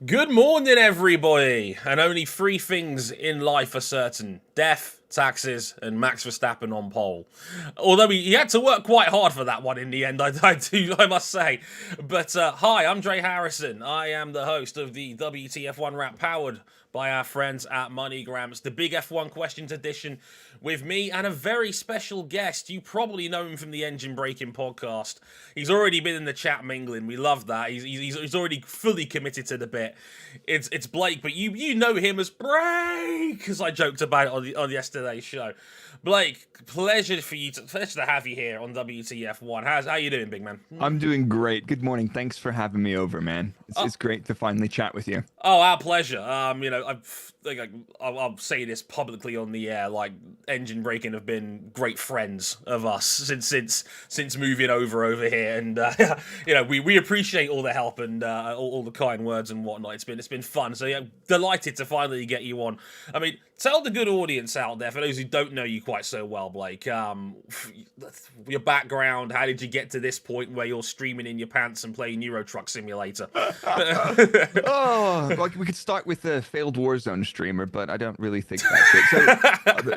Good morning, everybody! And only three things in life are certain: death, taxes, and Max Verstappen on pole. Although he had to work quite hard for that one in the end, I must say. But hi, I'm Dre Harrison. I am the host of the WTF1 Wrap powered by our friends at MoneyGrams, the big F1 questions edition with me and a very special guest. You probably know him from the Engine Braking podcast. He's already been in the chat mingling. We love that. He's already fully committed to the bit. It's Blake, but you know him as Brake, because I joked about it on yesterday's show. Blake, pleasure to have you here on WTF1. How you doing, big man? I'm doing great. Good morning. Thanks for having me over, man. It's great to finally chat with you. Oh, our pleasure. I'll say this publicly on the air. Like, Engine Braking have been great friends of us since moving over here, and we appreciate all the help and all the kind words and whatnot. It's been fun. So yeah, delighted to finally get you on. I mean, tell the good audience out there, for those who don't know you quite so well, Blake, your background. How did you get to this point where you're streaming in your pants and playing Euro Truck Simulator? Oh, like we could start with the failed Warzone streamer, but I don't really think that's it.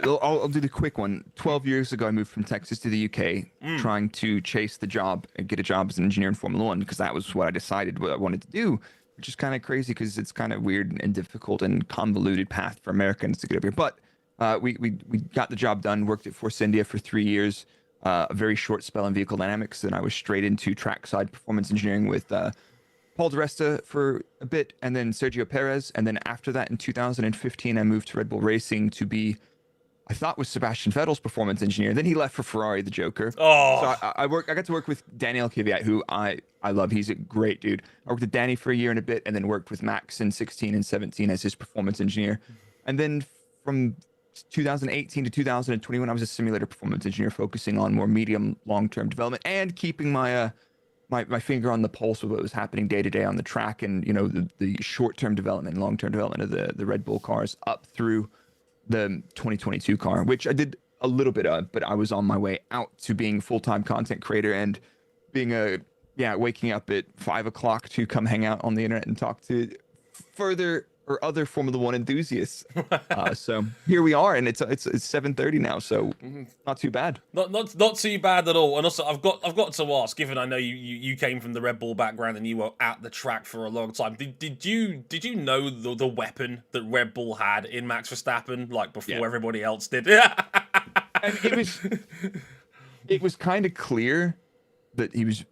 So I'll do the quick one. 12 years ago, I moved from Texas to the UK, trying to chase the job and get a job as an engineer in Formula One, because that was what I decided what I wanted to do, which is kind of crazy because it's kind of weird and difficult and convoluted path for Americans to get over here. But we got the job done, worked at Force India for 3 years, a very short spell in vehicle dynamics, and I was straight into trackside performance engineering with Paul DiResta for a bit, and then Sergio Perez. And then after that, in 2015, I moved to Red Bull Racing to be, I thought, was Sebastian Vettel's performance engineer. Then he left for Ferrari, the Joker. Oh, So I got to work with Daniel Kvyat, who I love. He's a great dude. I worked with Danny for a year and a bit, and then worked with Max in 16 and 17 as his performance engineer. And then from 2018 to 2021, I was a simulator performance engineer, focusing on more medium, long-term development and keeping my my finger on the pulse of what was happening day to day on the track, and the short-term development and long-term development of the Red Bull cars up through the 2022 car, which I did a little bit of, but I was on my way out to being full-time content creator and being waking up at 5 o'clock to come hang out on the internet and talk to further or other Formula One enthusiasts. So here we are, and it's 7:30 now, so not too bad. not too bad at all. And also, I've got to ask, given I know you came from the Red Bull background and you were at the track for a long time. Did you know the weapon that Red Bull had in Max Verstappen, like before everybody else did? And it was kind of clear that he was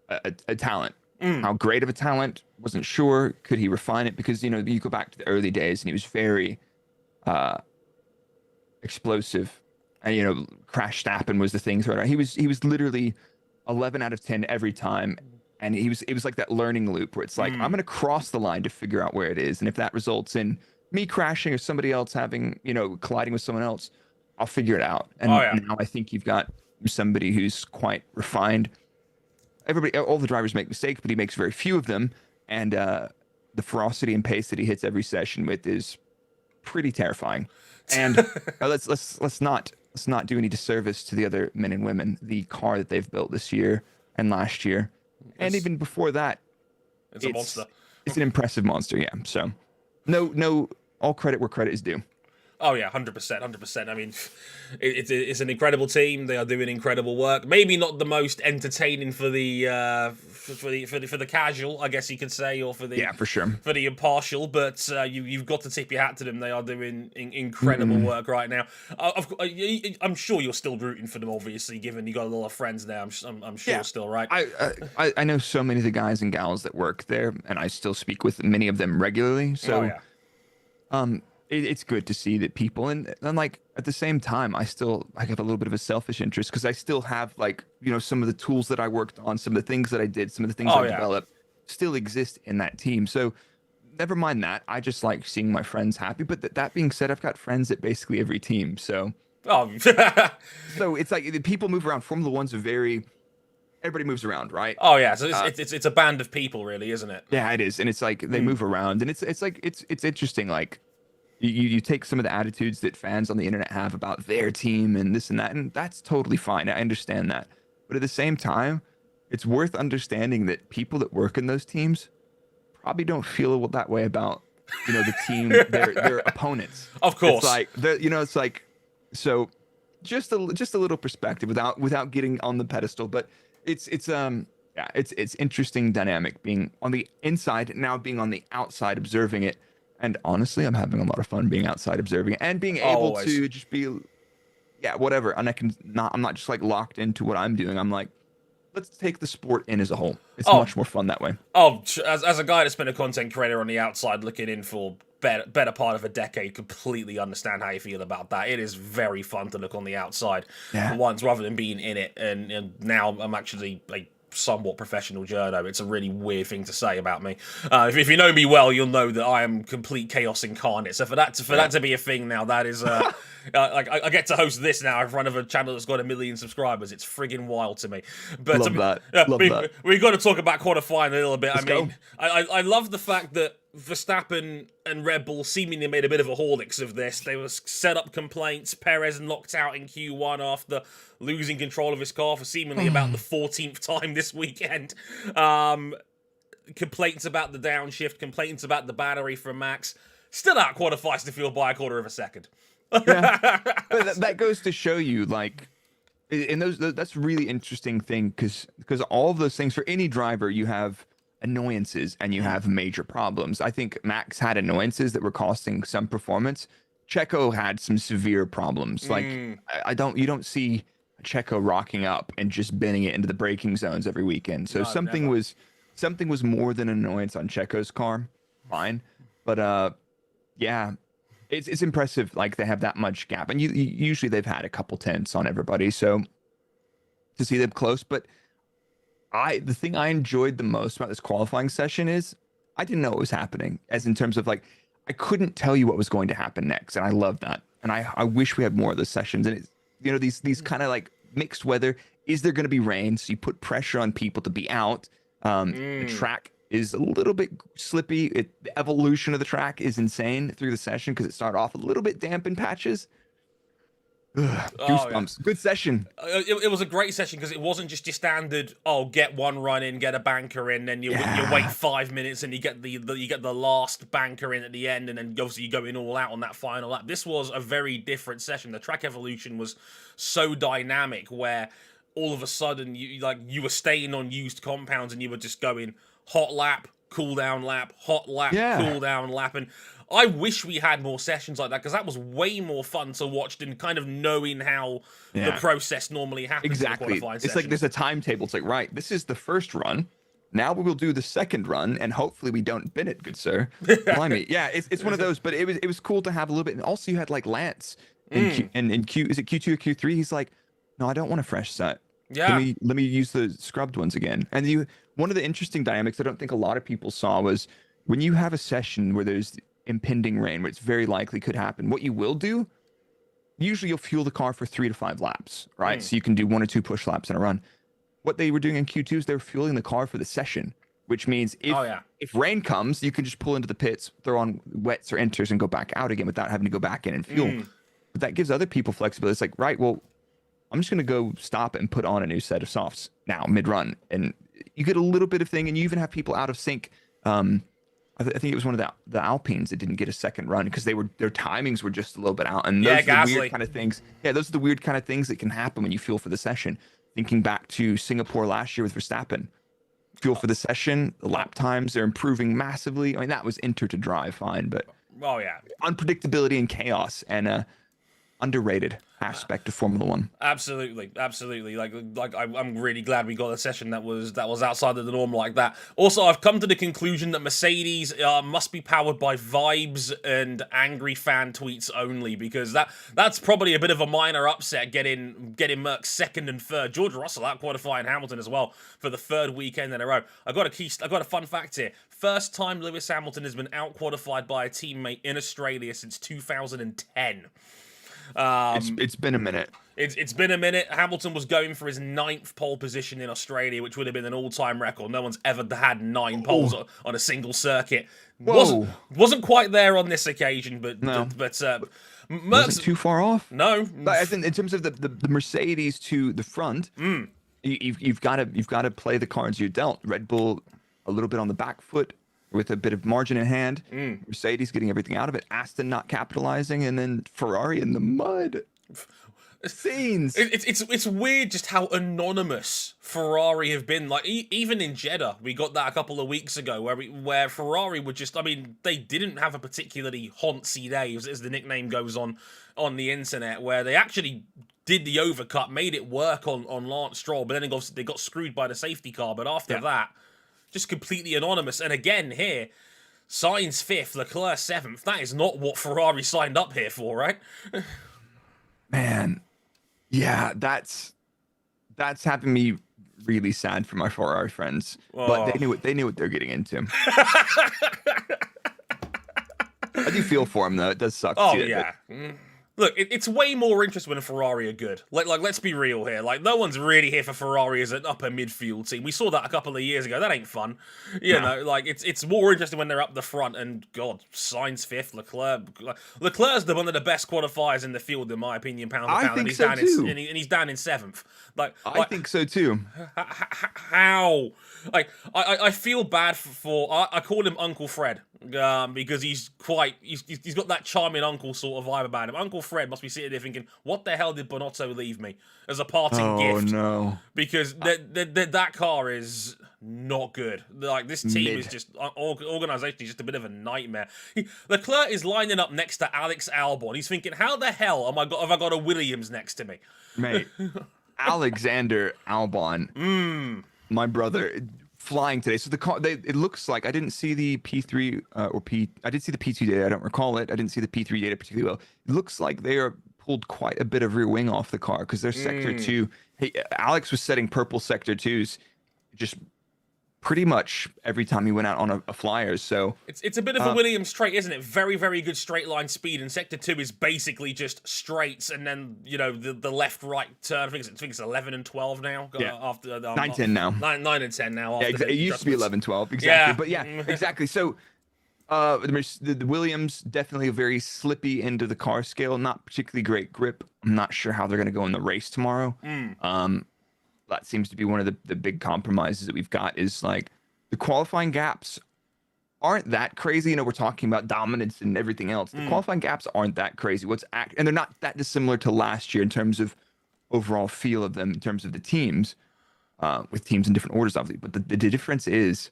a talent. How great of a talent, wasn't sure. Could he refine it? Because you go back to the early days and he was very explosive, and Crash Stappen was the thing throughout. He was literally 11 out of 10 every time, and it was like that learning loop where it's like, I'm gonna cross the line to figure out where it is, and if that results in me crashing or somebody else having colliding with someone else, I'll figure it out. And now I think you've got somebody who's quite refined. All the drivers make mistakes, but he makes very few of them, and the ferocity and pace that he hits every session with is pretty terrifying. And let's not do any disservice to the other men and women. The car that they've built this year and last year, and even before that, it's a monster. It's an impressive monster. Yeah. So, no, all credit where credit is due. Oh yeah, 100%. I mean, it's an incredible team. They are doing incredible work. Maybe not the most entertaining for the casual, I guess you could say, or for the for sure, for the impartial. But you've got to tip your hat to them. They are doing incredible work right now. I'm sure you're still rooting for them, obviously, given you got a lot of friends there. I'm sure still, right? I know so many of the guys and gals that work there, and I still speak with many of them regularly. So, it's good to see that people, and like at the same time, I have a little bit of a selfish interest, because I still have some of the tools that I worked on, some of the things that I did, some of the things I developed still exist in that team. So never mind that. I just like seeing my friends happy. But that being said, I've got friends at basically every team. So so it's like the people move around. Formula One's everybody moves around, right? Oh yeah, so it's a band of people, really, isn't it? Yeah, it is, and it's like they move around, and it's interesting. Like you take some of the attitudes that fans on the internet have about their team and this and that, and that's totally fine. I understand that, but at the same time, it's worth understanding that people that work in those teams probably don't feel that way about, the team, their opponents. Of course. It's like it's like, so just a little perspective without getting on the pedestal, but it's yeah, it's interesting dynamic being on the inside, now being on the outside observing it. And honestly, I'm having a lot of fun being outside observing it and being able Always. to just be, yeah, whatever. And I'm not just like locked into what I'm doing. I'm like, let's take the sport in as a whole. It's much more fun that way. Oh, as a guy that's been a content creator on the outside looking in for better part of a decade, completely understand how you feel about that. It is very fun to look on the outside for once rather than being in it. And now I'm actually like somewhat professional journo. It's a really weird thing to say about me. If you know me well, you'll know that I am complete chaos incarnate. So for that to be a thing now, that is like I get to host this now in front of a channel that's got 1 million subscribers. It's friggin' wild to me. But Love that. We've got to talk about qualifying a little bit. Let's go. go. I love the fact that Verstappen and Red Bull seemingly made a bit of a Horlicks of this. They were set up complaints. Perez knocked out in Q1 after losing control of his car for seemingly about the 14th time this weekend. Complaints about the downshift, complaints about the battery from Max. Still out qualifies the field by a quarter of a second. Yeah. But that goes to show you, like, and that's a really interesting thing because all of those things for any driver, you have annoyances and you have major problems. I think Max had annoyances that were costing some performance. Checo had some severe problems. Like you don't see Checo rocking up and just binning it into the braking zones every weekend. So something was more than an annoyance on Checo's car. Fine. But yeah, it's impressive. Like they have that much gap, and usually they've had a couple tenths on everybody. So to see them close, but the thing I enjoyed the most about this qualifying session is I didn't know what was happening, as in terms of like I couldn't tell you what was going to happen next, and I love that. And I wish we had more of those sessions. And it's these kind of like mixed weather. Is there going to be rain? So you put pressure on people to be out. The track is a little bit slippy. The evolution of the track is insane through the session because it started off a little bit damp in patches. Goosebumps. Yeah. Good session. It was a great session because it wasn't just your standard, get one run in, get a banker in, then you wait 5 minutes and you get the last banker in at the end, and then obviously you go in all out on that final lap. This was a very different session. The track evolution was so dynamic where all of a sudden you were staying on used compounds and you were just going hot lap, cool down lap, hot lap, cool down lap. And I wish we had more sessions like that because that was way more fun to watch than kind of knowing how the process normally happens. Exactly. It's like there's a timetable. It's like, right, this is the first run. Now we will do the second run, and hopefully we don't bin it, good sir. Blimey. Yeah, it's one of those, but it was cool to have a little bit. And also you had like Lance in Q, is it Q2 or Q3? He's like, no, I don't want a fresh set. Yeah. Let me use the scrubbed ones again. And one of the interesting dynamics I don't think a lot of people saw was when you have a session where there's impending rain, where it's very likely could happen, what you will do, usually you'll fuel the car for 3 to 5 laps, right? So you can do 1 or 2 push laps in a run. What they were doing in Q2 is they were fueling the car for the session, which means if rain comes, you can just pull into the pits, throw on wets or inters, and go back out again without having to go back in and fuel. But that gives other people flexibility. It's like, right, well, I'm just going to go stop and put on a new set of softs now mid-run. And you get a little bit of thing, and you even have people out of sync. I think it was one of the Alpines that didn't get a second run because their timings were just a little bit out. And those are the weird kind of things. Yeah, those are the weird kind of things that can happen when you fuel for the session. Thinking back to Singapore last year with Verstappen. Fuel for the session, the lap times are improving massively. I mean, that was enter to drive fine, but unpredictability and chaos and underrated aspect of Formula One. Absolutely. Like I'm really glad we got a session that was outside of the norm like that. Also, I've come to the conclusion that Mercedes must be powered by vibes and angry fan tweets only, because that's probably a bit of a minor upset getting Merckx second and third. George Russell out qualifying Hamilton as well for the 3rd weekend in a row. I got a fun fact here. First time Lewis Hamilton has been out qualified by a teammate in Australia since 2010. It's been a minute. It's been a minute. Hamilton was going for his 9th pole position in Australia, which would have been an all-time record. No one's ever had 9 poles on a single circuit. Wasn't quite there on this occasion, but Merckx wasn't too far off. No, but I think in terms of the Mercedes to the front, you've got to play the cards you're dealt. Red Bull a little bit on the back foot. with a bit of margin in hand. Mercedes getting everything out of it. Aston not capitalizing, and then Ferrari in the mud. Scenes. It's weird just how anonymous Ferrari have been. Like even in Jeddah, we got that a couple of weeks ago where Ferrari were just. I mean, they didn't have a particularly honcy day, as the nickname goes on the internet, where they actually did the overcut, made it work on Lance Stroll, but then they got screwed by the safety car. But after that, just completely anonymous. And again here, Sainz 5th, Leclerc 7th. That is not what Ferrari signed up here for, right? Man. Yeah, that's having me really sad for my Ferrari friends. But they knew what they're getting into. I do feel for them though. It does suck. Oh yeah. Look, it's way more interesting when a Ferrari are good. Like, let's be real here. Like, no one's really here for Ferrari as an upper midfield team. We saw that a couple of years ago. That ain't fun. You know, like, it's more interesting when they're up the front. And, God, Sainz 5th, Leclerc's one of the best qualifiers in the field, in my opinion, pound for pound. I think so, too. And he's down in 7th. I think so, too. How? Like, I feel bad for I call him Uncle Fred. Because he's got that charming uncle sort of vibe about him. Uncle Fred must be sitting there thinking, what the hell did Bonotto leave me as a parting gift? Oh, no. Because that car is not good. Like, this team is just, organizationally, just a bit of a nightmare. Leclerc is lining up next to Alex Albon. He's thinking, how the hell have I got a Williams next to me? Mate, Alexander Albon, my brother, flying today. So the car, it looks like, I didn't see the P3 I did see the P2 data. I don't recall it. I didn't see the P3 data particularly well. It looks like they are pulled quite a bit of rear wing off the car because their sector 2. Hey, Alex was setting purple sector 2s just pretty much every time he went out on a flyer. So it's a bit of a Williams trait, isn't it? Very, very good straight line speed, and sector 2 is basically just straights, and then the left right turn. I think it's 11 and 12 now. Yeah. After 9-10 now. 9 and 10 now. Yeah, it used to be 11-12 exactly. Yeah. But yeah, exactly. So the Williams definitely a very slippy end of the car scale. Not particularly great grip. I'm not sure how they're going to go in the race tomorrow. That seems to be one of the big compromises that we've got is like the qualifying gaps aren't that crazy. You know, we're talking about dominance and everything else. The qualifying gaps aren't that crazy. And they're not that dissimilar to last year in terms of overall feel of them, in terms of the teams, with teams in different orders, obviously. But the difference is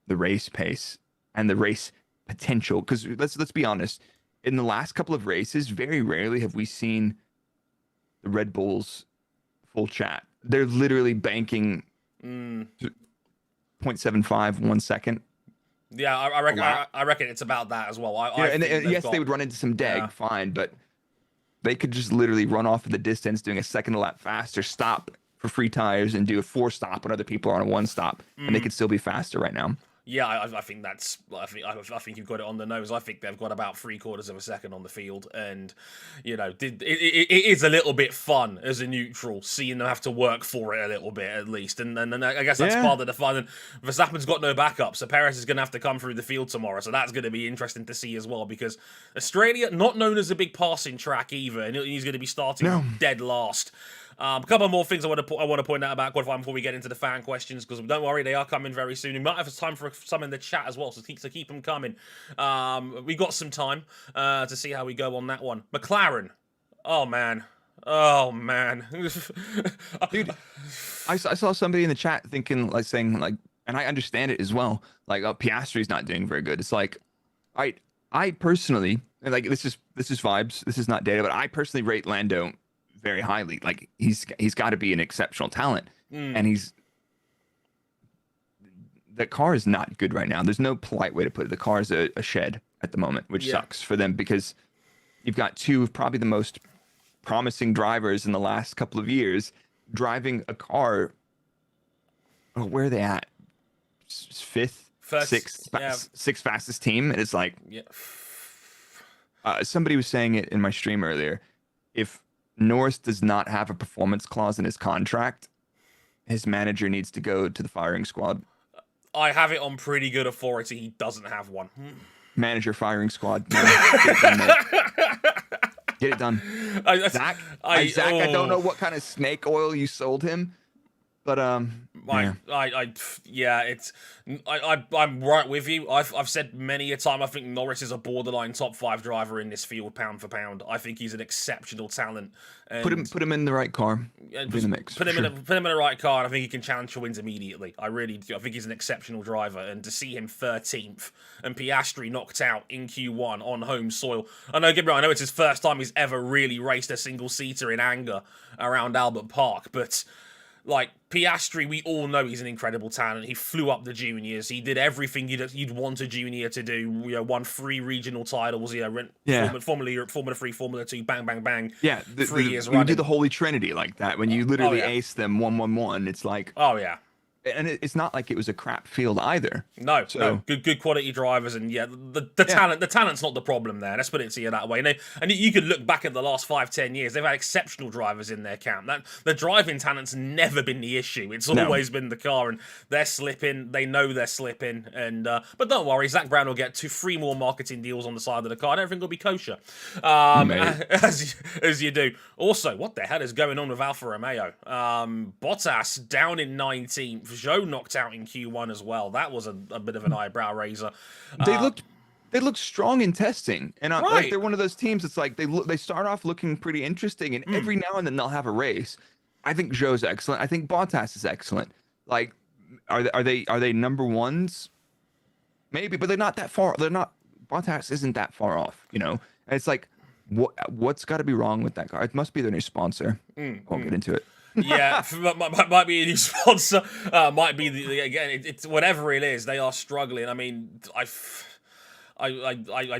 the race pace and the race potential. Because let's be honest, in the last couple of races, very rarely have we seen the Red Bulls full chat. They're literally banking 0.75 1 second. Yeah, I reckon it's about that as well. They would run into some deg, fine, but they could just literally run off in the distance, doing a second a lap faster, stop for free tires, and do a 4 stop when other people are on a 1 stop, and they could still be faster right now. Yeah, I think you've got it on the nose. I think they've got about 3/4 of a second on the field, and it is a little bit fun as a neutral seeing them have to work for it a little bit at least, and I guess that's part of the fun. And Verstappen's got no backup, so Perez is going to have to come through the field tomorrow, so that's going to be interesting to see as well because Australia not known as a big passing track either, and he's going to be starting dead last. A couple more things I want to point out about qualifying before we get into the fan questions, because don't worry, they are coming very soon. We might have time for some in the chat as well, so keep them coming. We got some time to see how we go on that one. McLaren, oh man, dude. I saw somebody in the chat saying, and I understand it as well. Like, Piastri's not doing very good. It's like, I personally, like, this is vibes. This is not data, but I personally rate Lando very highly. Like, he's got to be an exceptional talent, and the car is not good right now. There's no polite way to put it. The car is a shed at the moment, which sucks for them because you've got 2 of probably the most promising drivers in the last couple of years driving a car. Oh, where are they at? 5th, 6th fastest team, and it's like, somebody was saying it in my stream earlier. If Norris does not have a performance clause in his contract, his manager needs to go to the firing squad. I have it on pretty good authority. He doesn't have one. Manager firing squad. No, get it done, mate. Get it done. Zach, I don't know what kind of snake oil you sold him, but I'm right with you. I've said many a time I think Norris is a borderline top 5 driver in this field, pound for pound. I think he's an exceptional talent. And Put him in the right car. and Be in the mix. put him sure. put him in the right car, and I think he can challenge for wins immediately. I really do. I think he's an exceptional driver, and to see him 13th and Piastri knocked out in Q1 on home soil. I know, get me wrong, I know it's his first time he's ever really raced a single seater in anger around Albert Park, but like Piastri, we all know he's an incredible talent. He flew up the juniors. He did everything you'd want a junior to do. Won 3 regional titles. Formula Europe, Formula 3, Formula 2, bang, bang, bang. Yeah, 3 years you running. do the Holy Trinity like that when you literally ace them 1-1-1. It's like, oh yeah. And it's not like it was a crap field either. No, so good quality drivers, and the talent's not the problem there. Let's put it to you that way. And you could look back at the last 5-10 years; they've had exceptional drivers in their camp. That the driving talent's never been the issue. It's always been the car, and they're slipping. They know they're slipping, and but don't worry, Zach Brown will get 3 more marketing deals on the side of the car, and everything will be kosher, as you do. Also, what the hell is going on with Alfa Romeo? Bottas down in 19th. Joe knocked out in Q1 as well. That was a bit of an eyebrow raiser. They looked strong in testing, and like they're one of those teams. It's like they start off looking pretty interesting, and every now and then they'll have a race. I think Joe's excellent. I think Bottas is excellent. Like, are they number ones? Maybe, but they're not that far. They're not. Bottas isn't that far off, And it's like, what's got to be wrong with that car? It must be their new sponsor. Won't get into it. Yeah, might be a new sponsor. Might be again. It's whatever it is. They are struggling. I mean, I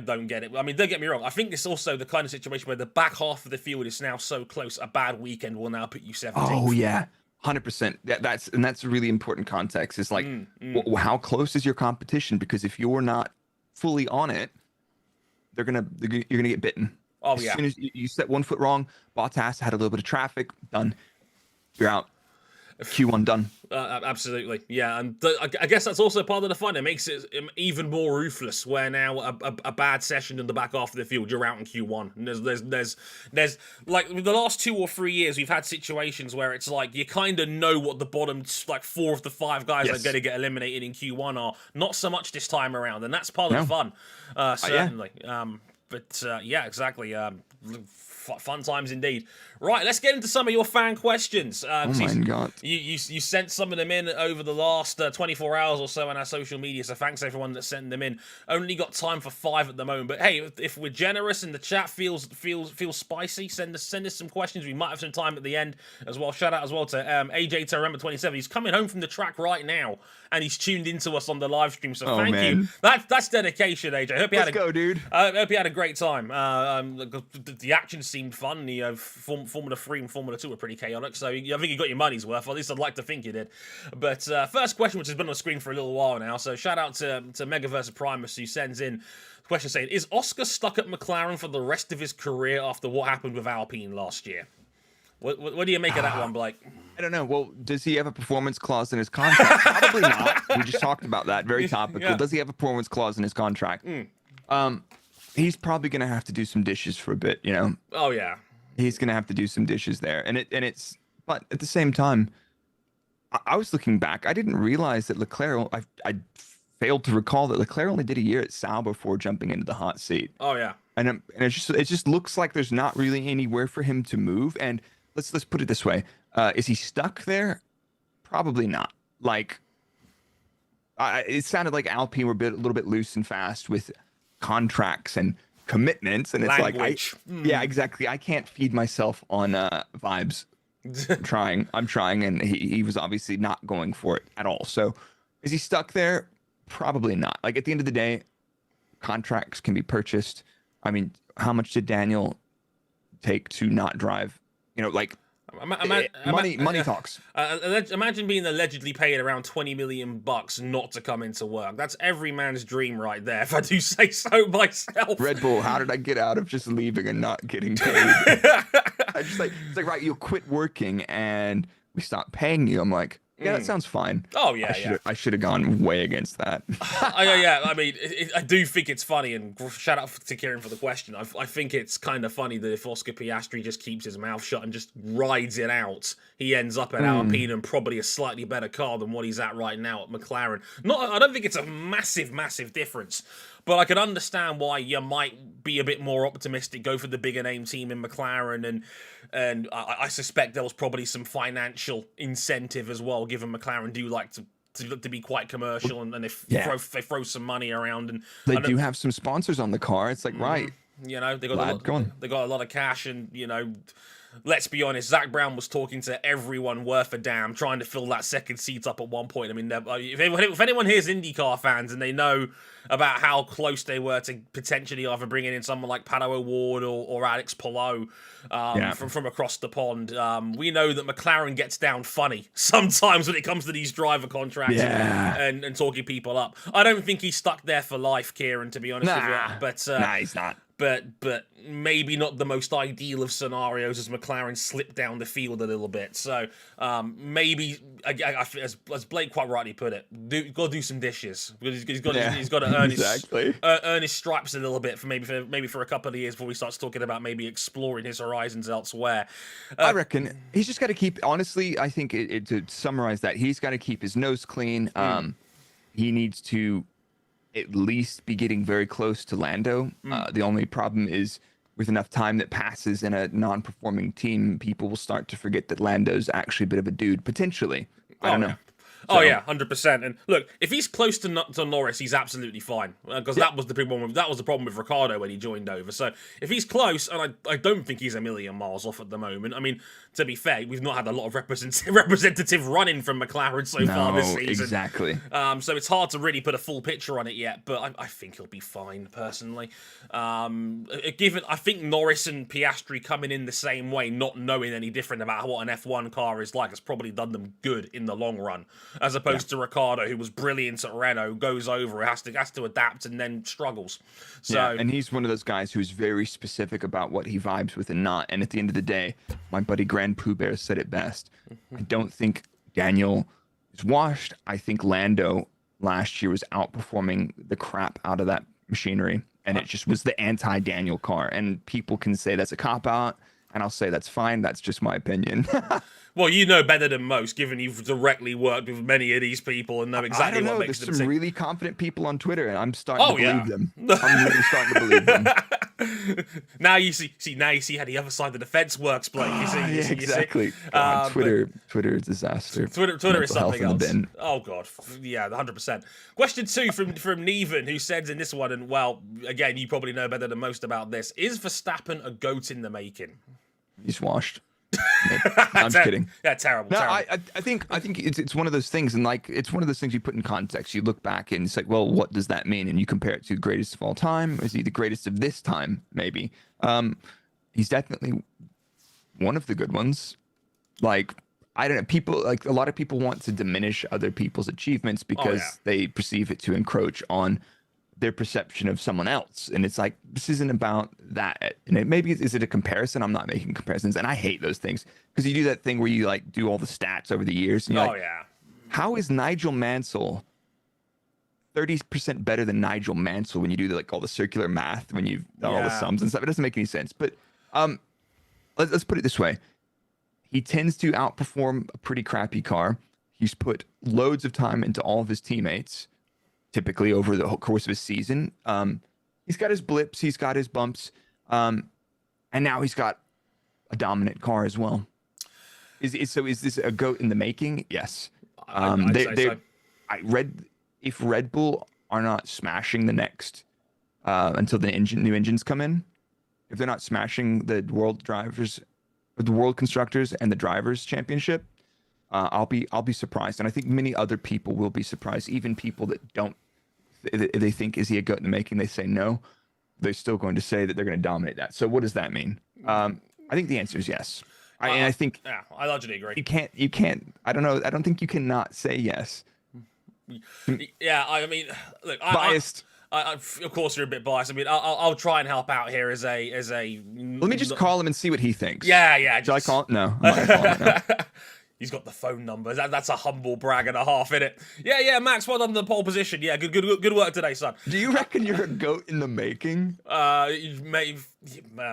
don't get it. I mean, don't get me wrong. I think it's also the kind of situation where the back half of the field is now so close. A bad weekend will now put you 17th. Oh yeah, 100%. That's a really important context. It's like, how close is your competition? Because if you're not fully on it, you're gonna get bitten. Oh as soon as you set one foot wrong, Bottas had a little bit of traffic. Done. You're out. Q1 done. Absolutely, yeah, and I guess that's also part of the fun. It makes it even more ruthless. Where now a bad session in the back half of the field, you're out in Q1. And there's like the last 2 or 3 years, we've had situations where it's like you kind of know what the bottom 4 of the 5 guys that are going to get eliminated in Q1 are. Not so much this time around, and that's part of the fun, certainly. But yeah, exactly. Fun times indeed. Right, let's get into some of your fan questions. Oh my God. You sent some of them in over the last 24 hours or so on our social media, so thanks everyone that sent them in. Only got time for 5 at the moment, but hey, if we're generous and the chat feels spicy, send us some questions. We might have some time at the end as well. Shout out as well to AJ Terremba 27. He's coming home from the track right now, and he's tuned into us on the live stream, so thank you. That's dedication, AJ. Let's go, dude. I hope you had a great time. The action seemed fun. The Formula 3 and Formula 2 were pretty chaotic, so I think you got your money's worth. Or at least I'd like to think you did. But first question, which has been on the screen for a little while now, so shout out to Megaverse Primus, who sends in a question saying, is Oscar stuck at McLaren for the rest of his career after what happened with Alpine last year? What do you make of that one, Blake? I don't know. Well, does he have a performance clause in his contract? Probably not. We just talked about that. Very topical. Yeah. Does he have a performance clause in his contract? He's probably going to have to do some dishes for a bit, Oh, yeah. He's going to have to do some dishes there. But at the same time, I was looking back. I didn't realize that Leclerc, I failed to recall that Leclerc only did a year at Sauber before jumping into the hot seat. Oh, yeah. And it just looks like there's not really anywhere for him to move. And let's put it this way: is he stuck there? Probably not. Like, it sounded like Alpine were a little bit loose and fast with contracts and commitments, and it's language. Yeah, exactly. I can't feed myself on vibes. I'm trying, and he was obviously not going for it at all. So, is he stuck there? Probably not. Like, at the end of the day, contracts can be purchased. I mean, how much did Daniel take to not drive? Money talks. Imagine being allegedly paid around $20 million not to come into work. That's every man's dream right there, if I do say so myself. Red Bull, how did I get out of just leaving and not getting paid? It's like, right, you'll quit working and we stop paying you. I'm like, Yeah, that sounds fine. Oh yeah, I should have gone way against that. yeah. I mean, I do think it's funny, and shout out to Kieran for the question. I think it's kind of funny that if Oscar Piastri just keeps his mouth shut and just rides it out, he ends up at Alpine and probably a slightly better car than what he's at right now at McLaren. I don't think it's a massive difference, but I can understand why you might be a bit more optimistic, go for the bigger name team in McLaren, and I suspect there was probably some financial incentive as well, given McLaren do like to be quite commercial, and they throw some money around, and they do have some sponsors on the car. It's like, right, you know, they got a lot of cash, and you know, let's be honest, Zach Brown was talking to everyone worth a damn, trying to fill that second seat up at one point. I mean, if anyone here's IndyCar fans and they know about how close they were to potentially either bringing in someone like Pato O'Ward or Alex Palou from across the pond, we know that McLaren gets down funny sometimes when it comes to these driver contracts and talking people up. I don't think he's stuck there for life, Kieran, to be honest with you. But he's not. But maybe not the most ideal of scenarios as McLaren slip down the field a little bit. So maybe, as Blake quite rightly put it, got to do some dishes, because he's got to earn his stripes a little bit for maybe for a couple of years before he starts talking about maybe exploring his horizons elsewhere. I reckon he's just got to keep. Honestly, I think to summarize that, he's got to keep his nose clean. He needs to at least be getting very close to Lando. The only problem is, with enough time that passes in a non-performing team, people will start to forget that Lando's actually a bit of a dude, potentially. I don't know. Oh yeah, 100%. And look, if he's close to Norris, he's absolutely fine, because that was the big one. That was the problem with Ricciardo when he joined over. So if he's close, and I don't think he's a million miles off at the moment. I mean, to be fair, we've not had a lot of representative running from McLaren so far this season. Exactly. So it's hard to really put a full picture on it yet, but I think he'll be fine personally. Given, I think Norris and Piastri coming in the same way, not knowing any different about what an F1 car is like, has probably done them good in the long run, as opposed to Ricciardo, who was brilliant at Renault, goes over, has to adapt, and then struggles. So, and he's one of those guys who's very specific about what he vibes with and not. And at the end of the day, my buddy Grand Pooh Bear said it best. I don't think Daniel is washed. I think Lando last year was outperforming the crap out of that machinery, and it just was the anti-Daniel car. And people can say that's a cop-out, and I'll say that's fine. That's just my opinion. Well, you know better than most, given you've directly worked with many of these people and know exactly what makes them tick. There's some really confident people on Twitter, and I'm starting to believe them. I'm really starting to believe them. Now you see how the other side of the fence works, Blake. Exactly. God, Twitter is a disaster. Twitter is something else. Oh god, yeah, 100%. Question 2 from Neven, who says in this one, and well, again, you probably know better than most about this: is Verstappen a GOAT in the making? He's washed. I'm just kidding. Yeah, terrible. No, terrible. I think it's one of those things, and like it's one of those things you put in context. You look back and it's like, well, what does that mean? And you compare it to the greatest of all time. Is he the greatest of this time? Maybe. He's definitely one of the good ones. Like, I don't know. People, like, a lot of people want to diminish other people's achievements because they perceive it to encroach on their perception of someone else, and it's like, this isn't about that. And is it a comparison? I'm not making comparisons, and I hate those things, because you do that thing where you like do all the stats over the years, and you're how is Nigel Mansell 30% better than Nigel Mansell when you do like all the circular math, when you've done all the sums and stuff? It doesn't make any sense. But let's put it this way: he tends to outperform a pretty crappy car. He's put loads of time into all of his teammates, typically over the whole course of a season. He's got his blips, he's got his bumps, and now he's got a dominant car as well. Is this a GOAT in the making? Yes. If Red Bull are not smashing the next until the new engines come in, if they're not smashing the world drivers, the world constructors and the drivers championship, I'll be surprised, and I think many other people will be surprised. Even people that don't, they think, is he a GOAT in the making? They say no. They're still going to say that they're going to dominate that. So what does that mean? I think the answer is yes. I think I largely agree. You can't. I don't know. I don't think you can not say yes. Yeah, I mean, look, biased. Of course, you're a bit biased. I mean, I'll try and help out here as a. Let me just call him and see what he thinks. Yeah. Should I call him? No. I'm not gonna call him, no. He's got the phone number. That's a humble brag and a half, isn't it? Yeah, Max, well done the pole position. Yeah, good work today, son. Do you reckon you're a GOAT in the making?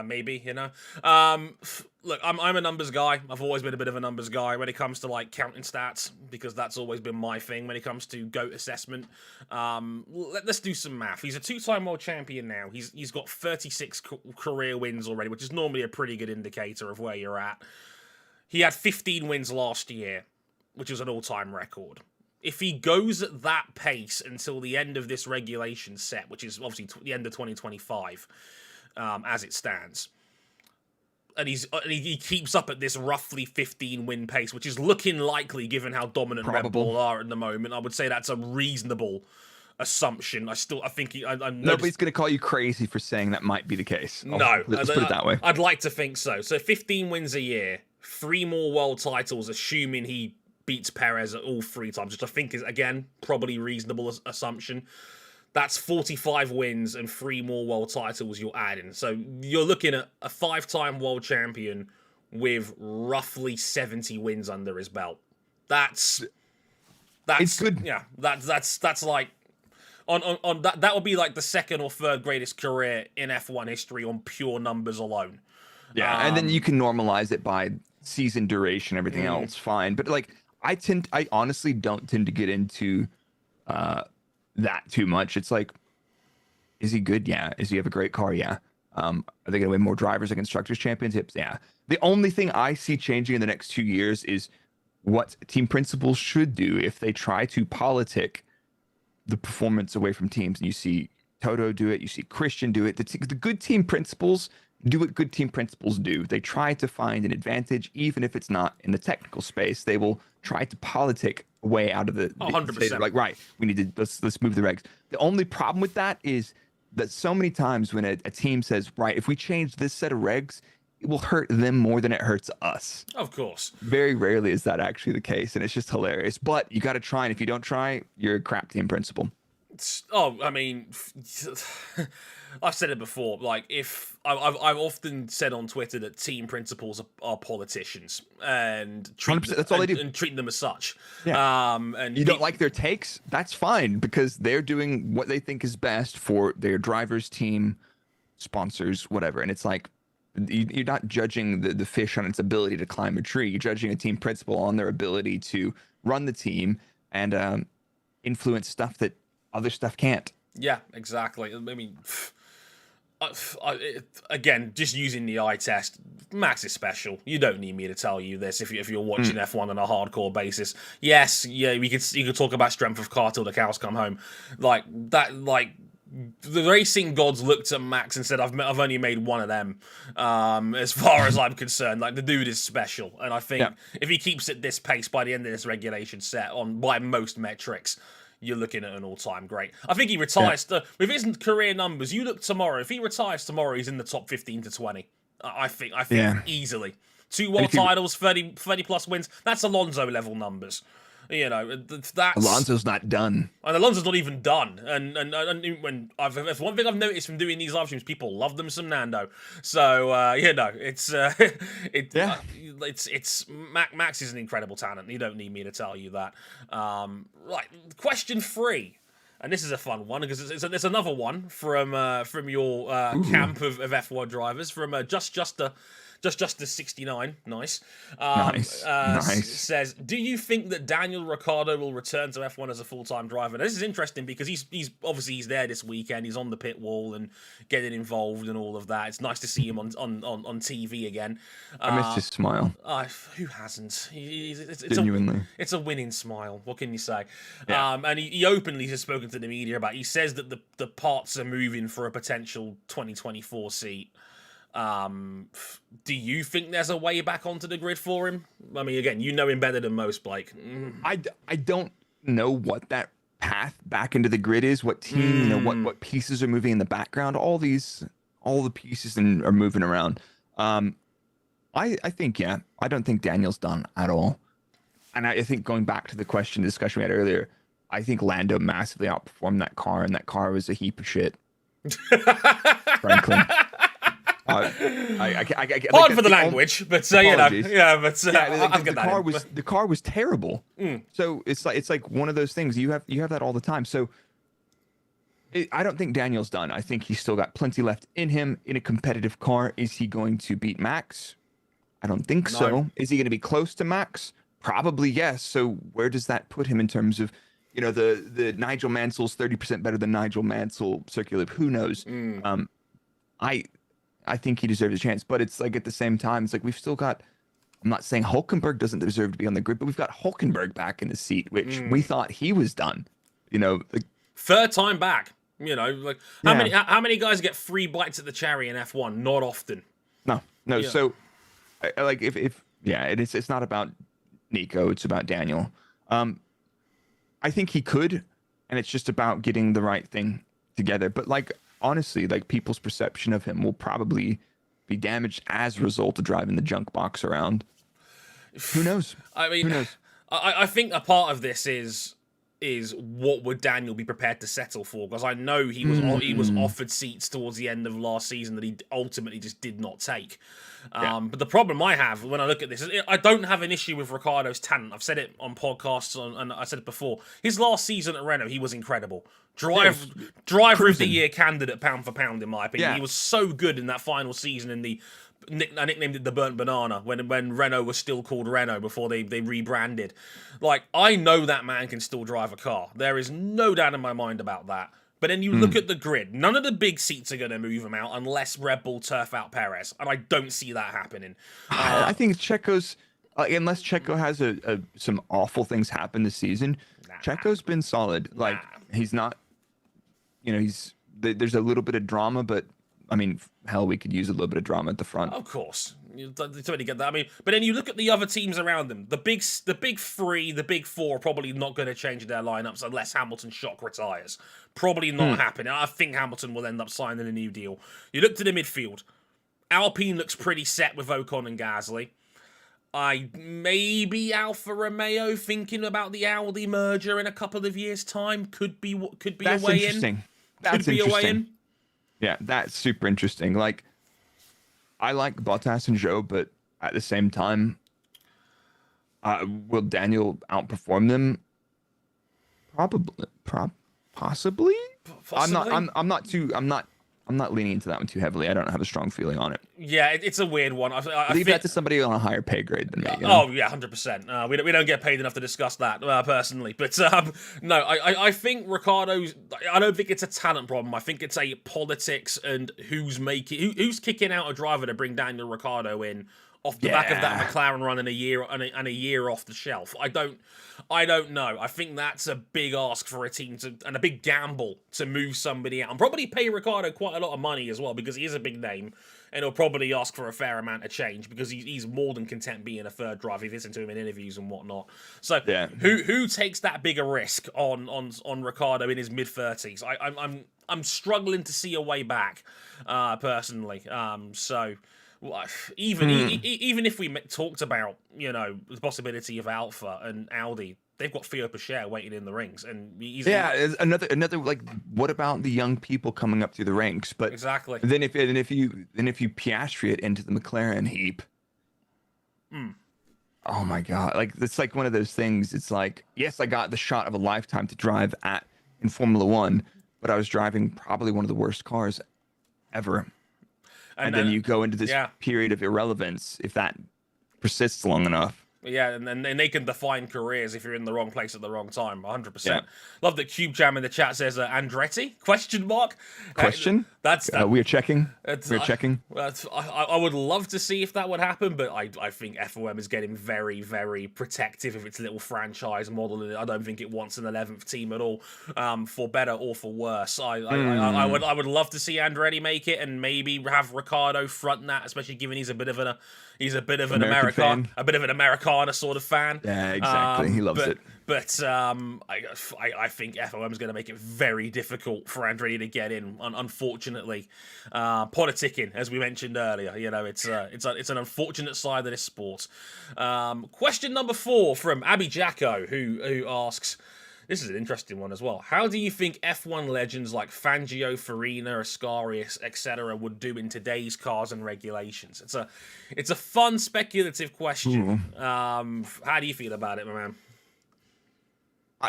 Maybe, you know. Look, I'm a numbers guy. I've always been a bit of a numbers guy when it comes to like counting stats, because that's always been my thing when it comes to GOAT assessment. Let's do some math. He's a 2-time world champion now. He's got 36 career wins already, which is normally a pretty good indicator of where you're at. He had 15 wins last year, which was an all-time record. If he goes at that pace until the end of this regulation set, which is obviously the end of 2025, as it stands, and he keeps up at this roughly 15-win pace, which is looking likely given how dominant Red Bull are at the moment, I would say that's a reasonable assumption. I think nobody's going to call you crazy for saying that might be the case. Let's put it that way. I'd like to think so. So 15 wins a year, 3 more world titles, assuming he beats Perez at all 3 times, which I think is, again, probably reasonable assumption. That's 45 wins and 3 more world titles you're adding. So you're looking at a 5-time world champion with roughly 70 wins under his belt. That's it's good. Yeah, that's like on that would be like the 2nd or 3rd greatest career in F1 history on pure numbers alone. Yeah, and then you can normalize it by season duration, everything else, fine. But like, I honestly don't tend to get into that too much. It's like, is he good? Yeah. Is he have a great car? Yeah. Are they going to win more drivers and constructors championships? Yeah. The only thing I see changing in the next 2 years is what team principals should do if they try to politic the performance away from teams. And you see Toto do it. You see Christian do it. The good team principals do what good team principals do. They try to find an advantage, even if it's not in the technical space. They will try to politic way out of the 100%. Like, right, we need to let's move the regs. The only problem with that is that so many times when a team says, right, if we change this set of regs, it will hurt them more than it hurts us. Of course. Very rarely is that actually the case, and it's just hilarious. But you got to try, and if you don't try, you're a crap team principal. I mean, I've said it before. Like, if I've often said on Twitter that team principals are politicians and that's all they do, and treat them as such. Yeah. And you don't like their takes? That's fine, because they're doing what they think is best for their drivers, team, sponsors, whatever. And it's like, you're not judging the fish on its ability to climb a tree. You're judging a team principal on their ability to run the team and influence stuff that other stuff can't. Yeah, exactly. I mean, again, just using the eye test, Max is special. You don't need me to tell you this if you're watching F1 on a hardcore basis. Yes, yeah, you could talk about strength of car till the cows come home. Like that, like the racing gods looked at Max and said, "I've only made one of them." As far as I'm concerned, like the dude is special, and I think if he keeps at this pace by the end of this regulation set by most metrics, you're looking at an all-time great. I think he retires with his career numbers. You look tomorrow. If he retires tomorrow, he's in the top 15 to 20. I think easily. 2 world titles, 30 plus wins. That's Alonso level numbers. You know, that's Alonso's not done, and Alonso's not even done. And when that's one thing I've noticed from doing these live streams, people love them some Nando. So you know, it's Max is an incredible talent. You don't need me to tell you that. Right, question 3. And this is a fun one because it's another one from your camp of F1 drivers from Just 69, nice. Nice. Says, do you think that Daniel Ricciardo will return to F1 as a full-time driver? Now, this is interesting because he's obviously he's there this weekend. He's on the pit wall and getting involved and all of that. It's nice to see him on TV again. I missed his smile. Who hasn't? Genuinely, it's a winning smile. What can you say? Yeah. And he openly has spoken to the media about. He says that the parts are moving for a potential 2024 seat. Do you think there's a way back onto the grid for him? I mean, again, you know him better than most, Blake. I don't know what that path back into the grid is. What team, you know, what pieces are moving in the background. All the pieces are moving around. I think, yeah, I don't think Daniel's done at all. And I think going back to the discussion we had earlier, I think Lando massively outperformed that car, and that car was a heap of shit. Frankly. Pardon for the language, but you know, yeah, but the car was terrible. So it's like one of those things. You have that all the time. So I don't think Daniel's done. I think he's still got plenty left in him in a competitive car. Is he going to beat Max? I don't think so. Is he going to be close to Max? Probably yes. So where does that put him in terms of, you know, the Nigel Mansell's 30% better than Nigel Mansell circular? Who knows? I think he deserves a chance, but it's like at the same time, it's like we've still got. I'm not saying Hulkenberg doesn't deserve to be on the grid, but we've got Hulkenberg back in the seat, which we thought he was done. You know, third time back. You know, like how many guys get 3 bites at the cherry in F1? Not often. No. Yeah. So, like if it's not about Nico, it's about Daniel. I think he could, and it's just about getting the right thing together. But like honestly, like people's perception of him will probably be damaged as a result of driving the junk box around. Who knows? I mean, who knows? I think a part of this is what would Daniel be prepared to settle for? Because I know he was offered seats towards the end of last season that he ultimately just did not take. But the problem I have when I look at this is I don't have an issue with Ricciardo's talent. I've said it on podcasts and I said it before. His last season at Renault, he was incredible. Driver of the year candidate, pound for pound, in my opinion. He was so good in that final season in the. I nicknamed it the burnt banana when Renault was still called Renault before they rebranded. Like, I know that man can still drive a car. There is no doubt in my mind about that. But then you look at the grid. None of the big seats are going to move him out unless Red Bull turf out Perez. And I don't see that happening. I think Checo's, unless Checo has some awful things happen this season, Checo's been solid. Like, he's not, you know, there's a little bit of drama, but I mean, hell, we could use a little bit of drama at the front. Of course. You totally get that. I mean, but then you look at the other teams around them. The big 3, the big 4 are probably not going to change their lineups unless Hamilton shock retires. Probably not happening. I think Hamilton will end up signing a new deal. You look to the midfield. Alpine looks pretty set with Ocon and Gasly. Maybe Alfa Romeo thinking about the Audi merger in a couple of years' time could be That's a way interesting. in. That's could be interesting. a way in. Yeah, that's super interesting. Like, I like Bottas and Zhou, but at the same time, will Daniel outperform them? Possibly. Possibly? I'm not leaning into that one too heavily. I don't have a strong feeling on it. Yeah, it's a weird one. I Leave that to somebody on a higher pay grade than me. You know? Oh yeah, 100%. We don't get paid enough to discuss that personally. But no, I think Ricciardo's. I don't think it's a talent problem. I think it's a politics and who's kicking out a driver to bring Daniel Ricciardo in off the back of that McLaren run in a year off the shelf. I don't know. I think that's a big ask for a team and a big gamble to move somebody out and probably pay Ricciardo quite a lot of money as well because he is a big name and he'll probably ask for a fair amount of change because he's more than content being a third driver. You've listened to him in interviews and whatnot. So who takes that bigger risk on Ricciardo in his mid-30s? I'm struggling to see a way back personally. So. Even if we talked about, you know, the possibility of Alpha and Audi, they've got Theo Pacher waiting in the ranks, and another like, what about the young people coming up through the ranks? But exactly. Then if you Piastri it into the McLaren heap, oh my god, like it's like one of those things. It's like, yes, I got the shot of a lifetime to drive in Formula One, but I was driving probably one of the worst cars ever. And then you go into this period of irrelevance if that persists long enough. Yeah, and they can define careers if you're in the wrong place at the wrong time. 100%. Yeah. Love that Cube Jam in the chat says Andretti? Question mark? Question? We're checking. We're checking. I would love to see if that would happen, but I think F1 is getting very, very protective of its little franchise model, and I don't think it wants an 11th team at all, for better or for worse. I would love to see Andretti make it, and maybe have Ricciardo front that, especially given he's a bit of an Americana sort of fan. Yeah, exactly. He loves it. But I think FOM is going to make it very difficult for Andretti to get in. Unfortunately, politicking, as we mentioned earlier, you know, it's an unfortunate side of this sport. Question number 4 from Abby Jacko, who asks, This is an interesting one as well. How do you think F1 legends like Fangio, Farina, Ascarius, etc. would do in today's cars and regulations? It's a fun speculative question. How do you feel about it, my man?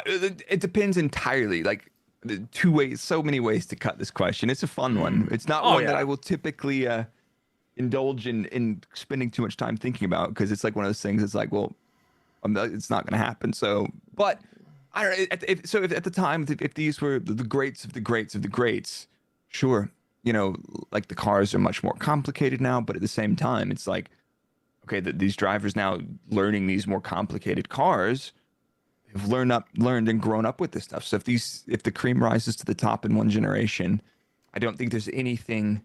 It depends entirely. Like two ways, so many ways to cut this question. It's a fun one. It's not one that I will typically indulge in spending too much time thinking about, because it's like one of those things. It's like, well, it's not going to happen. So, but I don't know. If at the time, if these were the greats of the greats of the greats, sure, you know, like the cars are much more complicated now, but at the same time, it's like, okay, these drivers now learning these more complicated cars have learned and grown up with this stuff. So if the cream rises to the top in one generation, I don't think there's anything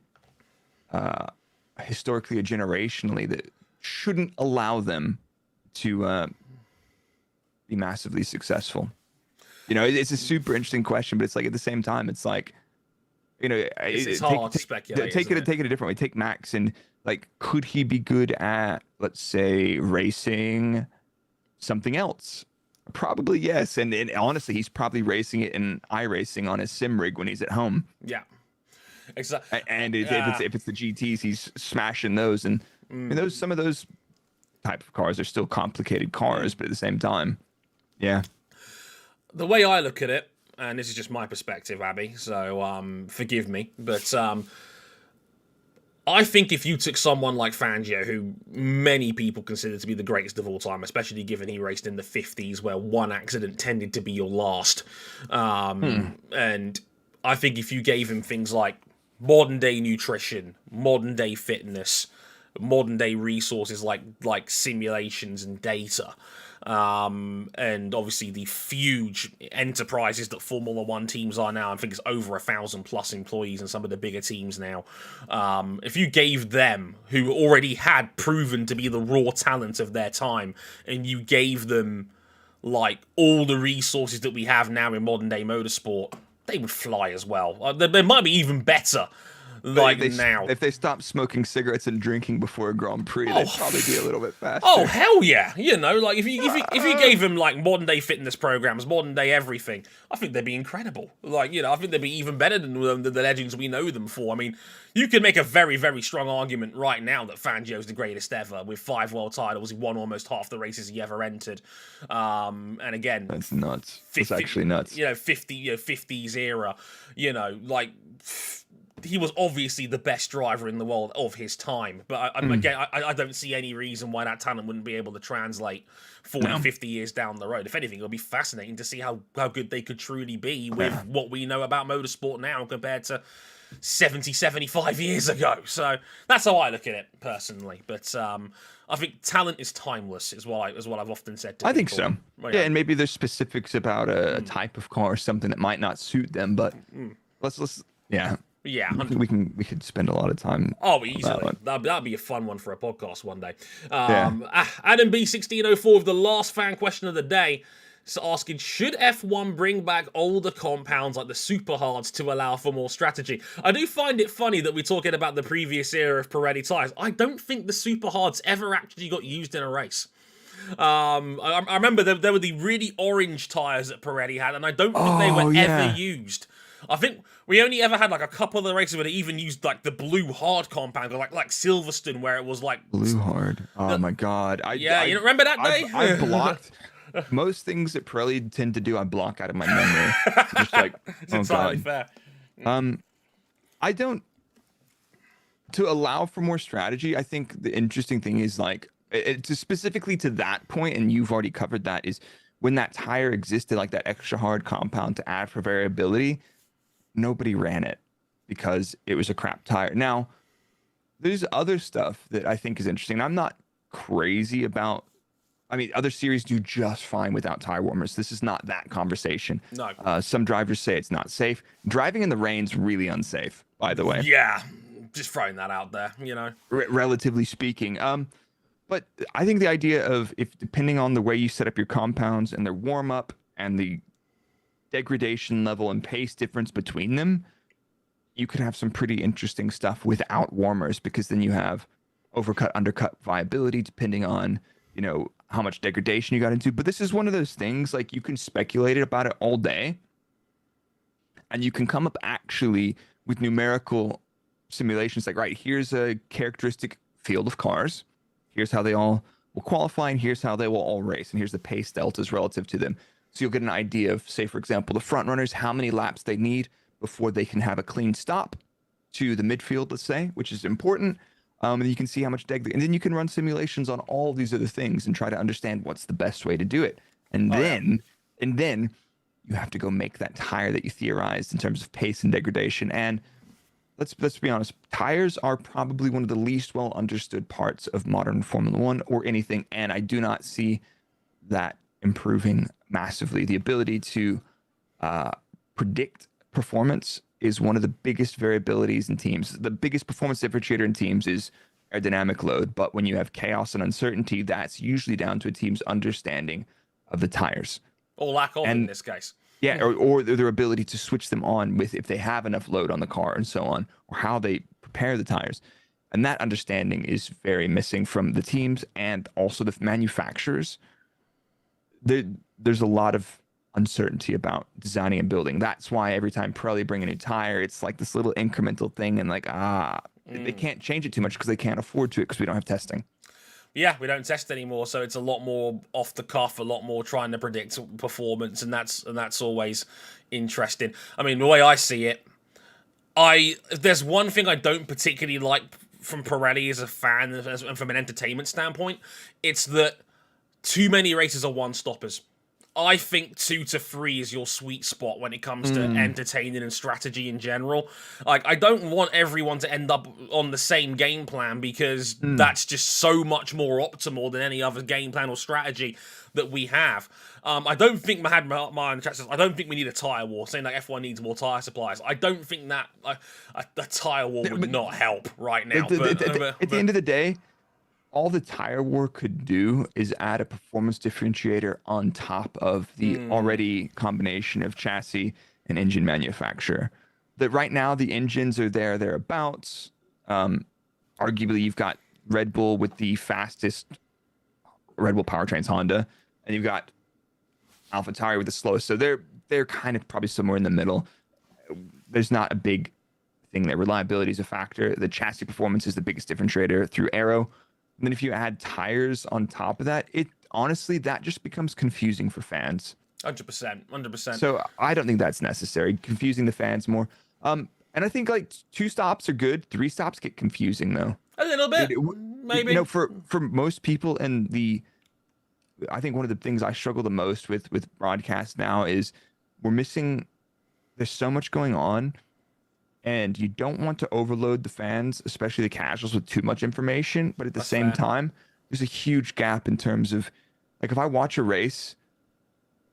historically or generationally that shouldn't allow them to be massively successful. You know, it's a super interesting question, but it's like at the same time, it's like, you know, it's hard to speculate. Take it a different way. Take Max, and like, could he be good at, let's say, racing something else? Probably yes. And honestly, he's probably racing it in iRacing on his sim rig when he's at home. Yeah, exactly. And if it's the GTs, he's smashing those. And some of those type of cars are still complicated cars, but at the same time, yeah. The way I look at it, and this is just my perspective, Abby, so forgive me, but I think if you took someone like Fangio, who many people consider to be the greatest of all time, especially given he raced in the 50s, where one accident tended to be your last, and I think if you gave him things like modern day nutrition, modern day fitness, modern day resources like simulations and data, and obviously the huge enterprises that Formula One teams are now. I think it's over 1,000+ employees in some of the bigger teams now. If you gave them, who already had proven to be the raw talent of their time, and you gave them like all the resources that we have now in modern day motorsport, they would fly as well. They might be even better. Now, if they stopped smoking cigarettes and drinking before a Grand Prix, they'd probably be a little bit faster. Oh hell yeah! You know, like if you gave them like modern day fitness programs, modern day everything, I think they'd be incredible. Like, you know, I think they'd be even better than the legends we know them for. I mean, you could make a very, very strong argument right now that Fangio's the greatest ever, with 5 world titles. He won almost half the races he ever entered. And again, that's nuts. It's actually nuts. You know, 50s era. You know, like. He was obviously the best driver in the world of his time. But again, I don't see any reason why that talent wouldn't be able to translate 50 years down the road. If anything, it'll be fascinating to see how good they could truly be with what we know about motorsport now compared to 75 years ago. So that's how I look at it personally. But I think talent is timeless, is what I've often said to people. I think so. Yeah, and maybe there's specifics about a type of car or something that might not suit them, but let's yeah, we could spend a lot of time. Oh, easily. That'd be a fun one for a podcast one day. Adam B1604 with the last fan question of the day, so asking, should F1 bring back older compounds like the super hards to allow for more strategy? I do find it funny that we're talking about the previous era of Pirelli tyres. I don't think the super hards ever actually got used in a race. I remember there were the really orange tyres that Pirelli had, and I don't think they were ever used. I think we only ever had like a couple of the races where they even used like the blue hard compound, like Silverstone, where it was like blue hard. Oh my god! You don't remember that day? I blocked most things that Pirelli tend to do. I block out of my memory. Just like, it's entirely fair. I don't. To allow for more strategy, I think the interesting thing is like specifically to that point, and you've already covered that, is when that tire existed, like that extra hard compound to add for variability. Nobody ran it because it was a crap tire. Now, there's other stuff that I think is interesting. I'm not crazy about. I mean, other series do just fine without tire warmers. This is not that conversation. No. Some drivers say it's not safe. Driving in the rain's really unsafe, by the way. Yeah, just throwing that out there, you know. Relatively speaking. But I think the idea of, if depending on the way you set up your compounds and their warm up and the degradation level and pace difference between them, you could have some pretty interesting stuff without warmers, because then you have overcut, undercut viability depending on, you know, how much degradation you got into. But this is one of those things, like, you can speculate about it all day, and you can come up actually with numerical simulations. Like, right, here's a characteristic field of cars. Here's how they all will qualify, and here's how they will all race, and here's the pace deltas relative to them. So you'll get an idea of, say, for example, the front runners, how many laps they need before they can have a clean stop to the midfield, let's say, which is important. And you can see how much and then you can run simulations on all these other things and try to understand what's the best way to do it. And then you have to go make that tire that you theorized in terms of pace and degradation. And let's be honest, tires are probably one of the least well understood parts of modern Formula One or anything. And I do not see that improving massively. The ability to predict performance is one of the biggest variabilities in teams. The biggest performance differentiator in teams is aerodynamic load, but when you have chaos and uncertainty, that's usually down to a team's understanding of the tires. Or lack of, in this case. Yeah, or their ability to switch them on with if they have enough load on the car and so on, or how they prepare the tires. And that understanding is very missing from the teams and also the manufacturers. There's a lot of uncertainty about designing and building. That's why every time Pirelli bring a new tire, it's like this little incremental thing, and like they can't change it too much because they can't afford to, because we don't have testing. Yeah, we don't test anymore, so it's a lot more off the cuff, a lot more trying to predict performance, and that's always interesting. I mean, the way I see it, if there's one thing I don't particularly like from Pirelli as a fan and from an entertainment standpoint, it's that too many races are one-stoppers. I think 2 to 3 is your sweet spot when it comes to entertaining and strategy in general. Like, I don't want everyone to end up on the same game plan, because that's just so much more optimal than any other game plan or strategy that we have. I don't think I don't think we need a tire war, saying like F1 needs more tire supplies. I don't think that a tire war would not help right now. At the end of the day, all the tire war could do is add a performance differentiator on top of the already combination of chassis and engine manufacturer. That right now the engines are thereabouts. Arguably, you've got Red Bull with the fastest Red Bull powertrains, Honda, and you've got AlphaTauri with the slowest. So they're kind of probably somewhere in the middle. There's not a big thing there. Reliability is a factor. The chassis performance is the biggest differentiator through aero. And then if you add tires on top of that, honestly, that just becomes confusing for fans. 100%. So I don't think that's necessary. Confusing the fans more. And I think like 2 stops are good. 3 stops get confusing though. A little bit, maybe. You know, for most people, and I think one of the things I struggle the most with broadcast now is there's so much going on. And you don't want to overload the fans, especially the casuals, with too much information. But at the same time, there's a huge gap in terms of, like, if I watch a race,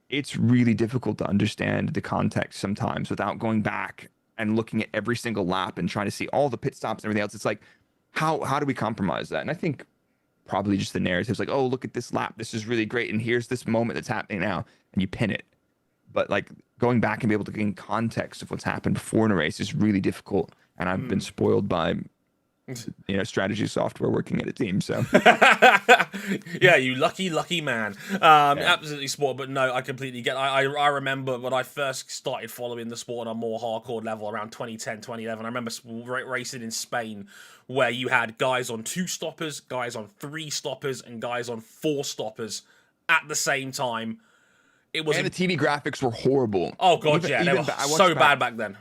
it's really difficult to understand the context sometimes without going back and looking at every single lap and trying to see all the pit stops and everything else. It's like, how do we compromise that? And I think probably just the narrative's like, oh, look at this lap. This is really great. And here's this moment that's happening now. And you pin it. But like going back and be able to gain context of what's happened before in a race is really difficult. And I've been spoiled by, strategy software working at a team. So yeah, you lucky man. Absolutely spoiled. But no, I completely get. I remember when I first started following the sport on a more hardcore level around 2010, 2011. I remember racing in Spain where you had guys on 2 stoppers, guys on 3 stoppers, and guys on 4 stoppers at the same time. And the TV graphics were horrible. Oh god, they were so bad back then.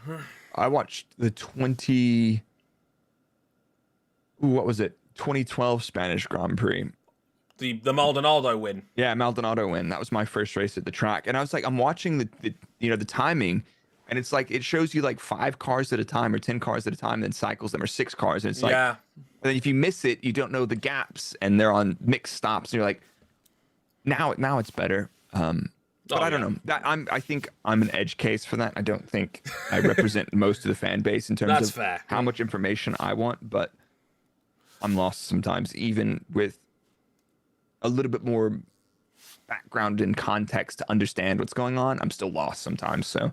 I watched the 2012 Spanish Grand Prix. The Maldonado win. Yeah, Maldonado win. That was my first race at the track, and I was like, I'm watching the timing, and it's like it shows you like 5 cars at a time or 10 cars at a time, then cycles them, or 6 cars, and it's like, and then if you miss it, you don't know the gaps, and they're on mixed stops, and you're like, now it's better. But I don't know. I think I'm an edge case for that. I don't think I represent most of the fan base in terms of how much information I want, but I'm lost sometimes, even with a little bit more background and context to understand what's going on. I'm still lost sometimes. So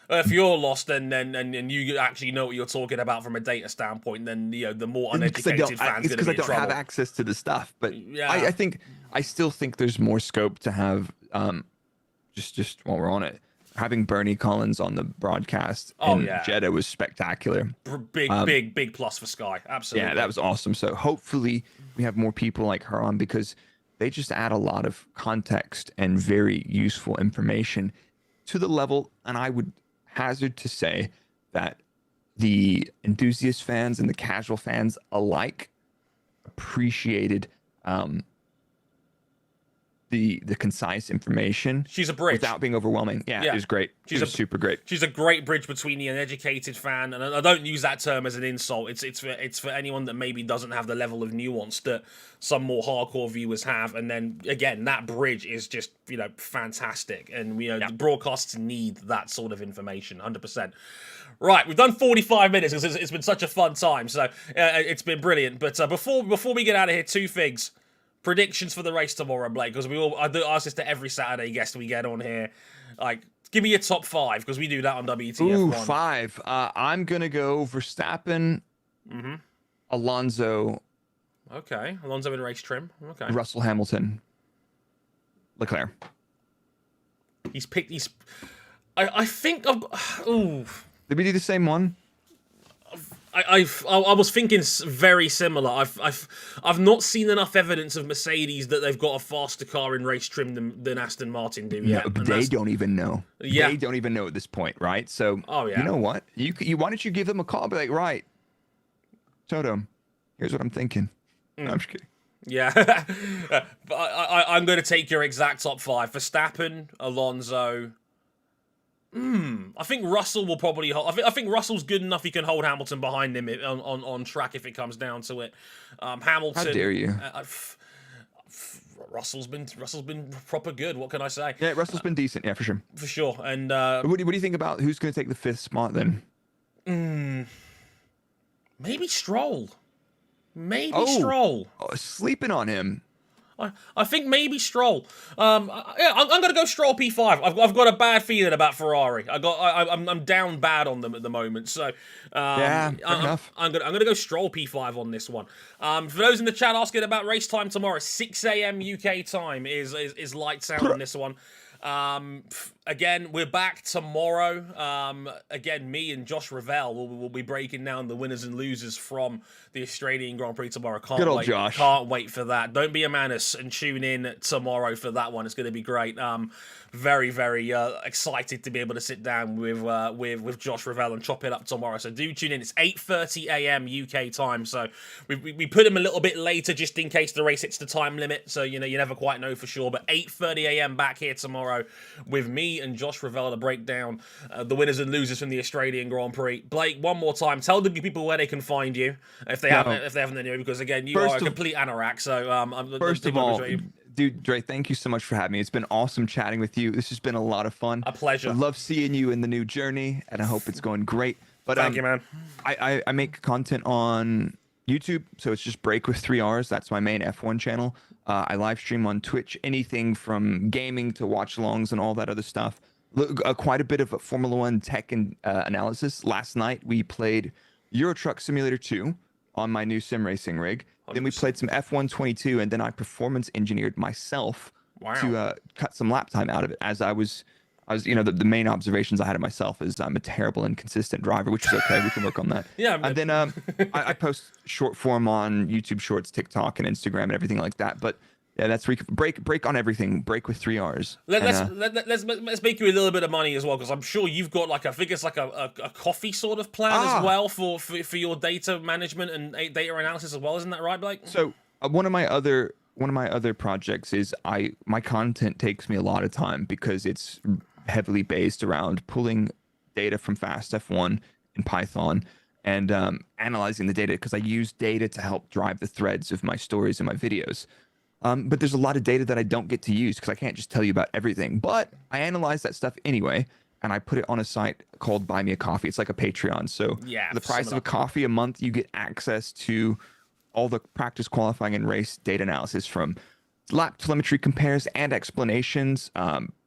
if you're lost and you actually know what you're talking about from a data standpoint, then the more uneducated fans are going to be in trouble. Because I don't have access to the stuff. But I think I still think there's more scope to have just while we're on it, having Bernie Collins on the broadcast Oh in yeah, Jeddah was spectacular. big plus for Sky. Yeah, Absolutely. that was awesome. So hopefully we have more people like her on because they just add a lot of context and very useful information to the level. And I would hazard to say that the enthusiast fans and the casual fans alike appreciated the concise information. She's a bridge without being overwhelming. Yeah, Yeah. it was great. It was super great. She's a great bridge between the uneducated fan, and I don't use that term as an insult. It's for anyone that maybe doesn't have the level of nuance that some more hardcore viewers have. And then again, that bridge is just fantastic, and the broadcasts need that sort of information, 100%. Right, we've done 45 minutes because it's been such a fun time, so it's been brilliant. But before we get out of here, two things. Predictions for the race tomorrow, Blake, because I do ask this to every Saturday guest we get on here. Like, give me your top 5, because we do that on WTF1. Ooh, 5. I'm going to go Verstappen, Alonso. Okay, Alonso in race trim. Okay. Russell Hamilton. Leclerc. He's picked... I think I've... Ooh... Did we do the same one? I was thinking very similar. I've not seen enough evidence of Mercedes that they've got a faster car in race trim than Aston Martin do yet. No, but they don't even know. Yeah. They don't even know at this point, right? So, you know what? You why don't you give them a call and be like, right, Toto, here's what I'm thinking. No, I'm just kidding. Yeah. But I'm going to take your exact top 5. Verstappen, Alonso... I think Russell will probably hold. I think Russell's good enough. He can hold Hamilton behind him on track if it comes down to it. Hamilton. How dare you? Russell's been proper good. What can I say? Yeah, Russell's been decent. Yeah, for sure. For sure. And what do you think about who's going to take the 5th spot then? Maybe Stroll. Stroll. Oh, sleeping on him. I think maybe Stroll. I'm going to go Stroll P5. I've got a bad feeling about Ferrari. I'm down bad on them at the moment. So fair enough. I'm going to go Stroll P5 on this one. For those in the chat asking about race time tomorrow, 6 a.m. UK time is lights out on this one. Again, we're back tomorrow. Again, me and Josh Ravel will be breaking down the winners and losers from the Australian Grand Prix tomorrow. Good old Josh. Can't wait for that. Don't be a menace and tune in tomorrow for that one. It's going to be great. Very, very excited to be able to sit down with Josh Ravel and chop it up tomorrow. So do tune in. It's 8:30 a.m. UK time. So we put him a little bit later just in case the race hits the time limit. So you never quite know for sure. But 8:30 a.m. back here tomorrow with me and Josh Ravel to break down the winners and losers from the Australian Grand Prix. Blake, one more time, tell the people where they can find you if they haven't anyway, because again, you are a complete anorak. So first of all, dude, Dre, thank you so much for having me. It's been awesome chatting with you. This has been a lot of fun. A pleasure. I love seeing you in the new journey, and I hope it's going great. But thank you, man. I make content on YouTube, so it's just Break with 3 R's. That's my main F1 channel. I live stream on Twitch, anything from gaming to watch-alongs and all that other stuff. Quite a bit of Formula 1 tech and analysis. Last night, we played Euro Truck Simulator 2 on my new sim racing rig. 100%. Then we played some F1 22, and then I performance engineered myself to cut some lap time out of it. As I was the main observations I had of myself is I'm a terrible and inconsistent driver, which is okay. We can work on that. Yeah. And then I post short form on YouTube Shorts, TikTok, and Instagram, and everything like that. But yeah, that's break on everything. Break with 3 R's. Let's make you a little bit of money as well, because I'm sure you've got I think it's like a coffee sort of plan as well for your data management and data analysis as well. Isn't that right, Blake? So one of my other projects is my content takes me a lot of time because it's heavily based around pulling data from Fast F1 in Python and analyzing the data, because I use data to help drive the threads of my stories and my videos. But there's a lot of data that I don't get to use because I can't just tell you about everything. But I analyze that stuff anyway, and I put it on a site called Buy Me a Coffee. It's like a Patreon. So for the price of a coffee a month, you get access to all the practice, qualifying, and race data analysis from lap telemetry compares and explanations,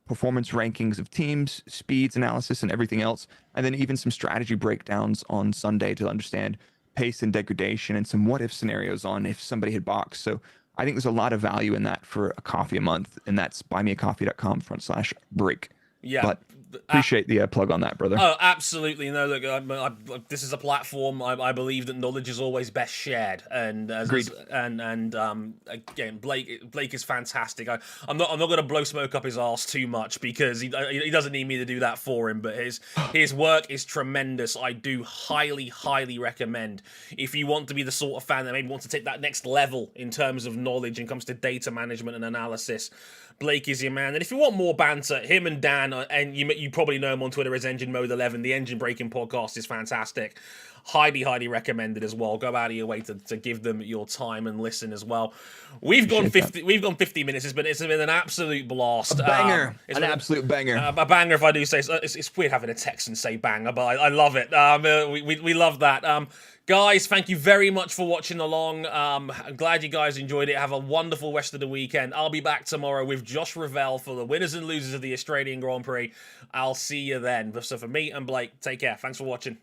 performance rankings of teams, speeds analysis, and everything else. And then even some strategy breakdowns on Sunday to understand pace and degradation, and some what-if scenarios on if somebody had boxed. So I think there's a lot of value in that for a coffee a month, and that's buymeacoffee.com/break. Yeah. But appreciate the plug on that, brother. Oh, absolutely. No, look, this is a platform. I believe that knowledge is always best shared, and again, Blake is fantastic. I'm not going to blow smoke up his arse too much because he doesn't need me to do that for him. But his work is tremendous. I do highly recommend, if you want to be the sort of fan that maybe wants to take that next level in terms of knowledge and comes to data management and analysis, Blake is your man. And if you want more banter, him and Dan, and you probably know him on Twitter as Engine Mode 11, the Engine Breaking podcast is fantastic. Highly recommended as well. Go out of your way to give them your time and listen as well. We've gone 50 minutes. It's been an absolute blast. A banger. An absolute banger. A banger, if I do say so. It's weird having a Texan say banger, but I love it. We love that. Guys, thank you very much for watching along. I'm glad you guys enjoyed it. Have a wonderful rest of the weekend. I'll be back tomorrow with Josh Ravel for the winners and losers of the Australian Grand Prix. I'll see you then. So for me and Blake, take care. Thanks for watching.